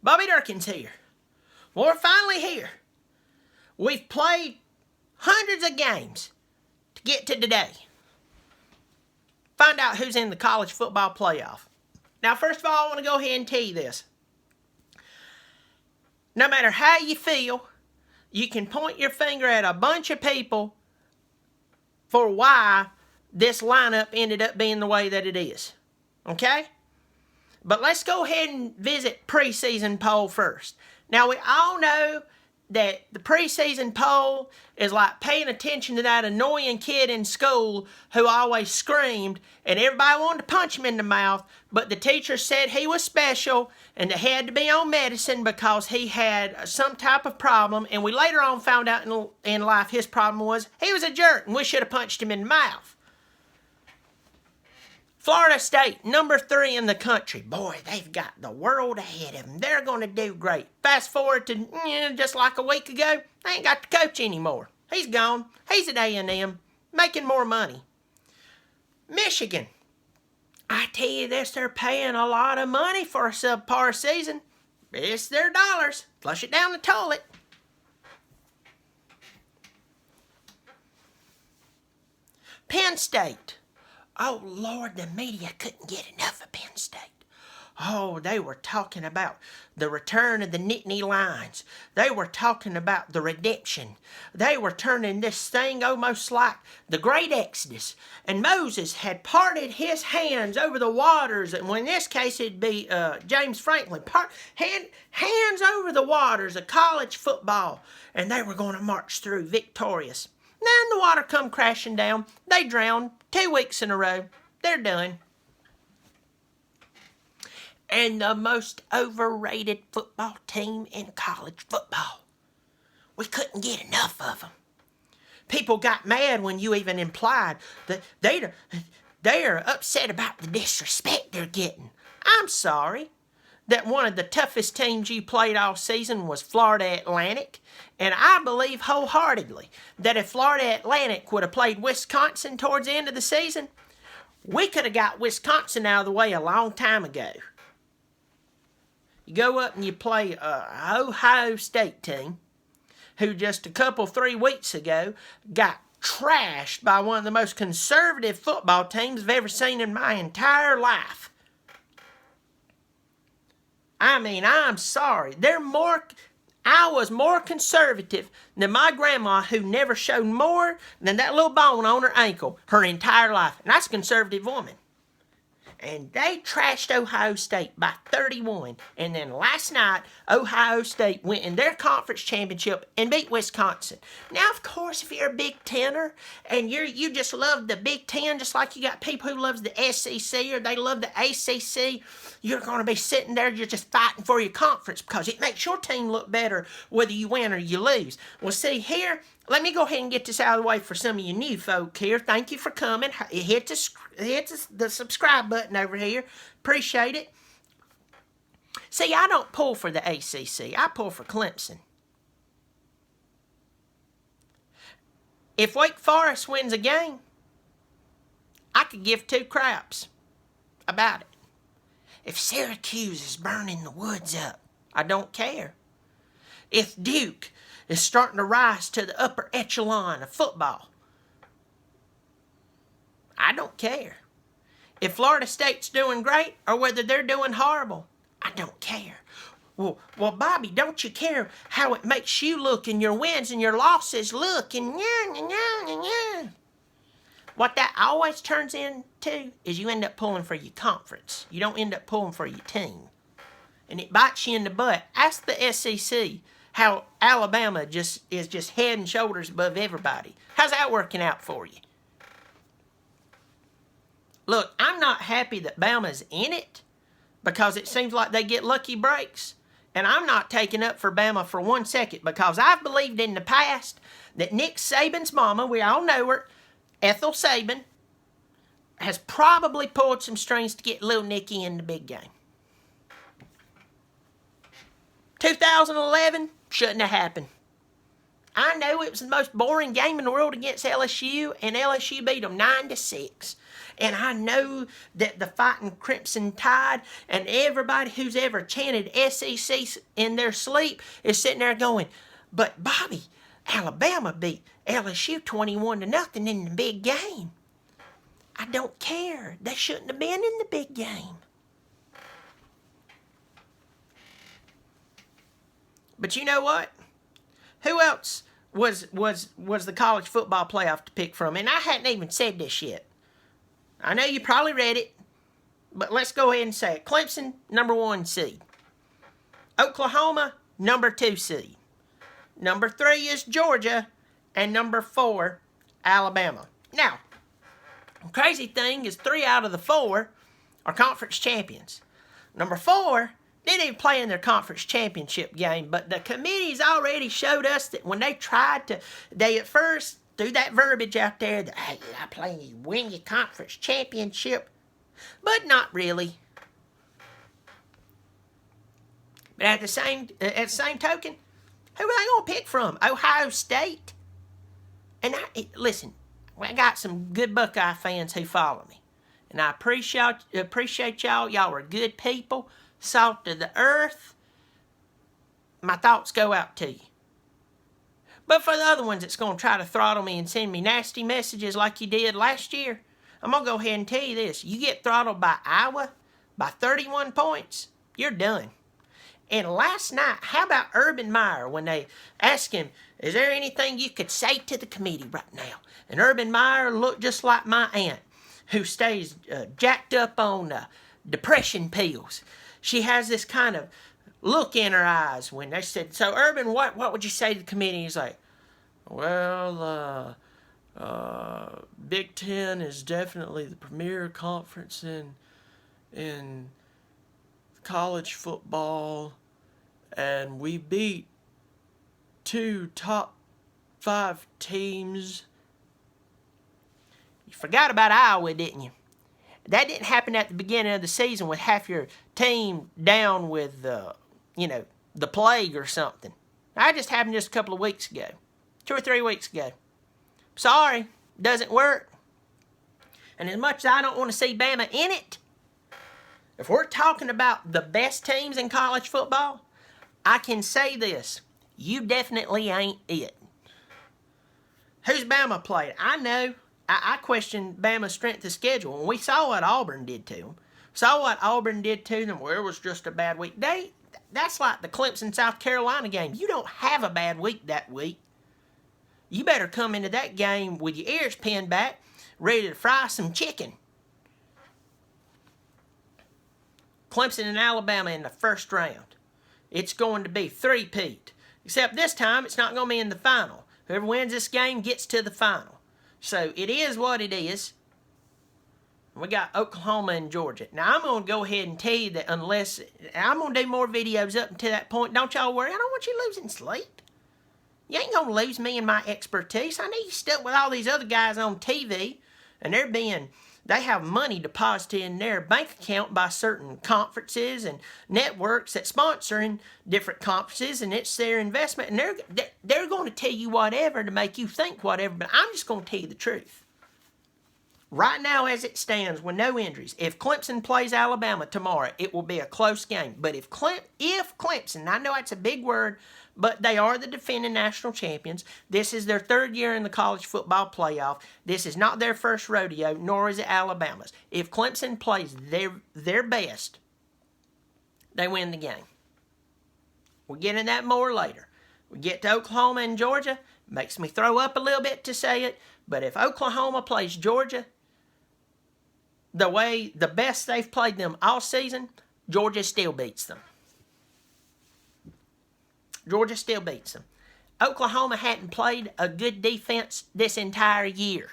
Bobby Durkin's here. Well, we're finally here. We've played hundreds of games to get to today. Find out who's in the college football playoff. Now, first of all, I want to go ahead and tell you this. No matter how you feel, you can point your finger at a bunch of people for why this lineup ended up being the way that it is. Okay? But let's go ahead and visit preseason poll first. Now, we all know that the preseason poll is like paying attention to that annoying kid in school who always screamed and everybody wanted to punch him in the mouth, but the teacher said he was special and that he had to be on medicine because he had some type of problem, and we later on found out in life his problem was he was a jerk and we should have punched him in the mouth. Florida State, number 3 in the country. Boy, they've got the world ahead of them. They're going to do great. Fast forward to just like a week ago, they ain't got the coach anymore. He's gone. He's at A&M, making more money. Michigan. I tell you this, they're paying a lot of money for a subpar season. It's their dollars. Flush it down the toilet. Penn State. Oh, Lord, the media couldn't get enough of Penn State. Oh, they were talking about the return of the Nittany Lions. They were talking about the redemption. They were turning this thing almost like the great Exodus. And Moses had parted his hands over the waters. And in this case, it'd be James Franklin. Hands over the waters of college football. And they were going to march through victorious. Then the water come crashing down. They drowned 2 weeks in a row. They're done. And the most overrated football team in college football. We couldn't get enough of them. People got mad when you even implied that they're upset about the disrespect they're getting. I'm sorry that one of the toughest teams you played all season was Florida Atlantic. And I believe wholeheartedly that if Florida Atlantic would have played Wisconsin towards the end of the season, we could have got Wisconsin out of the way a long time ago. You go up and you play an Ohio State team who just 3 weeks ago got trashed by one of the most conservative football teams I've ever seen in my entire life. I mean, I'm sorry. I was more conservative than my grandma, who never showed more than that little bone on her ankle her entire life. And that's a conservative woman. And they trashed Ohio State by 31. And then last night, Ohio State went in their conference championship and beat Wisconsin. Now, of course, if you're a Big Tenner and you just love the Big Ten, just like you got people who loves the SEC or they love the ACC, you're going to be sitting there, you're just fighting for your conference because it makes your team look better whether you win or you lose. Well, see, here, let me go ahead and get this out of the way for some of you new folk here. Thank you for coming. Hit the subscribe button over here. Appreciate it. See, I don't pull for the ACC. I pull for Clemson. If Wake Forest wins a game, I could give 2 craps about it. If Syracuse is burning the woods up, I don't care. If Duke is starting to rise to the upper echelon of football, I don't care. If Florida State's doing great or whether they're doing horrible, I don't care. Well, Bobby, don't you care how it makes you look and your wins and your losses look and What that always turns into is you end up pulling for your conference. You don't end up pulling for your team. And it bites you in the butt. Ask the SEC how Alabama is just head and shoulders above everybody. How's that working out for you? Look, I'm not happy that Bama's in it because it seems like they get lucky breaks. And I'm not taking up for Bama for 1 second because I've believed in the past that Nick Saban's mama, we all know her, Ethel Saban, has probably pulled some strings to get little Nicky in the big game. 2011 shouldn't have happened. I know it was the most boring game in the world against LSU, and LSU beat them 9-6. And I know that the fighting Crimson Tide and everybody who's ever chanted SEC in their sleep is sitting there going, but Bobby, Alabama beat LSU 21-0 in the big game. I don't care. They shouldn't have been in the big game. But you know what? Who else was the college football playoff to pick from? And I hadn't even said this yet. I know you probably read it, but let's go ahead and say it. Clemson, number 1 seed. Oklahoma, number 2 seed. Number 3 is Georgia, and number 4, Alabama. Now, the crazy thing is 3 out of the 4 are conference champions. Number 4 didn't even play in their conference championship game, but the committees already showed us that when they tried to, they at first threw that verbiage out there that, hey, I play you, win your conference championship, but not really. But at the same token, who are they going to pick from? Ohio State? And listen, I got some good Buckeye fans who follow me, and I appreciate y'all. Y'all are good people, salt of the earth. My thoughts go out to you. But for the other ones that's going to try to throttle me and send me nasty messages like you did last year, I'm going to go ahead and tell you this. You get throttled by Iowa by 31 points, you're done. And last night, how about Urban Meyer when they asked him, is there anything you could say to the committee right now? And Urban Meyer looked just like my aunt, who stays jacked up on depression pills. She has this kind of look in her eyes when they said, so Urban, what would you say to the committee? He's like, well, Big Ten is definitely the premier conference in college football, and we beat 2 top 5 teams. You forgot about Iowa, didn't you? That didn't happen at the beginning of the season with half your team down with, the plague or something. That just happened just a couple of weeks ago. 2 or 3 weeks ago. Sorry, doesn't work. And as much as I don't want to see Bama in it, if we're talking about the best teams in college football, I can say this. You definitely ain't it. Who's Bama played? I know. I question Bama's strength of schedule. And we saw what Auburn did to them. Saw what Auburn did to them. Well, it was just a bad week. That's like the Clemson, South Carolina game. You don't have a bad week that week. You better come into that game with your ears pinned back, ready to fry some chicken. Clemson and Alabama in the first round. It's going to be three-peat. Except this time, it's not going to be in the final. Whoever wins this game gets to the final. So it is what it is. We got Oklahoma and Georgia. Now, I'm going to go ahead and tell you that unless... I'm going to do more videos up until that point. Don't y'all worry. I don't want you losing sleep. You ain't going to lose me and my expertise. I know you stuck with all these other guys on TV, and they have money deposited in their bank account by certain conferences and networks that sponsor in different conferences, and it's their investment, and they're going to tell you whatever to make you think whatever, but I'm just going to tell you the truth. Right now, as it stands, with no injuries, if Clemson plays Alabama tomorrow, it will be a close game. But if Clemson, I know that's a big word, but they are the defending national champions. This is their 3rd year in the college football playoff. This is not their first rodeo, nor is it Alabama's. If Clemson plays their best, they win the game. We'll get into that more later. We get to Oklahoma and Georgia. Makes me throw up a little bit to say it, but if Oklahoma plays Georgia the best they've played them all season, Georgia still beats them. Georgia still beats them. Oklahoma hadn't played a good defense this entire year.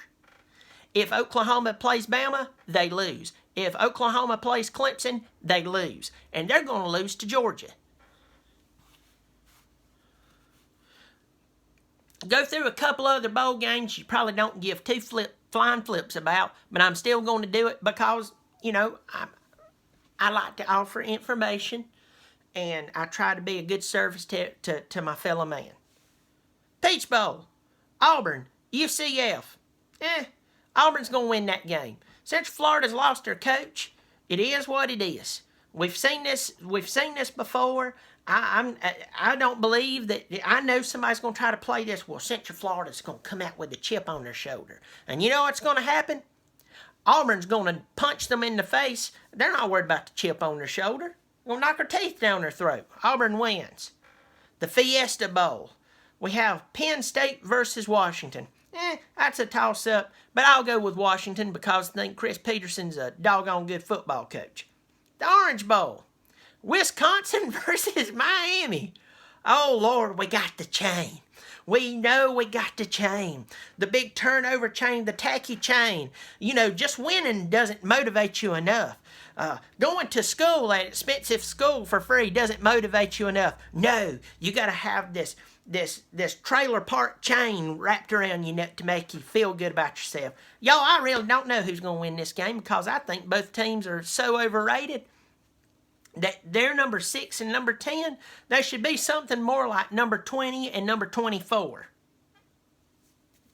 If Oklahoma plays Bama, they lose. If Oklahoma plays Clemson, they lose. And they're going to lose to Georgia. Go through a couple other bowl games you probably don't give two flying flips about, but I'm still going to do it because, I like to offer information, and I try to be a good service to my fellow man. Peach Bowl, Auburn, UCF. Auburn's going to win that game. Central Florida's lost their coach. It is what it is. We've seen this before. I don't believe that. I know somebody's going to try to play this. Well, Central Florida's going to come out with a chip on their shoulder. And you know what's going to happen? Auburn's going to punch them in the face. They're not worried about the chip on their shoulder. They're going to knock their teeth down their throat. Auburn wins. The Fiesta Bowl. We have Penn State versus Washington. That's a toss-up, but I'll go with Washington because I think Chris Peterson's a doggone good football coach. The Orange Bowl. Wisconsin versus Miami. Oh, Lord, we got the chain. We know we got the chain. The big turnover chain, the tacky chain. You know, just winning doesn't motivate you enough. Going to school, an expensive school for free, doesn't motivate you enough. No, you got to have this trailer park chain wrapped around your neck to make you feel good about yourself. Y'all, I really don't know who's going to win this game because I think both teams are so overrated that they're number 6 and number 10. They should be something more like number 20 and number 24.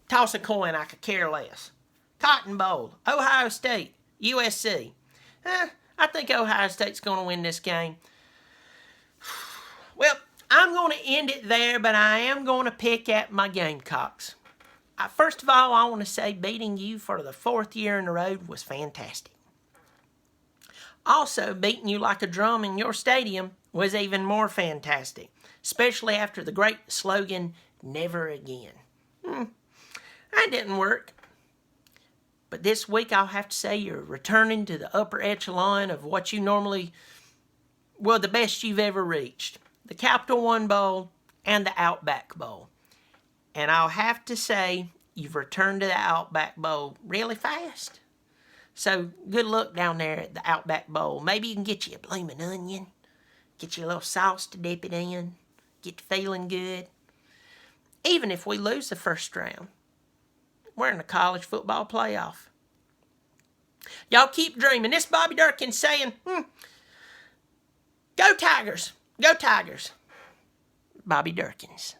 Toss a coin, I could care less. Cotton Bowl, Ohio State, USC. I think Ohio State's going to win this game. Well, I'm going to end it there, but I am going to pick at my Gamecocks. First of all, I want to say beating you for the 4th year in a row was fantastic. Also, beating you like a drum in your stadium was even more fantastic, especially after the great slogan, never again. That didn't work. But this week, I'll have to say you're returning to the upper echelon of what you normally, well, the best you've ever reached. The Capital One Bowl and the Outback Bowl. And I'll have to say you've returned to the Outback Bowl really fast. So good luck down there at the Outback Bowl. Maybe you can get you a blooming onion. Get you a little sauce to dip it in. Get feeling good. Even if we lose the first round, we're in the college football playoff. Y'all keep dreaming. This Bobby Durkin saying, go Tigers. Go Tigers. Bobby Durkins.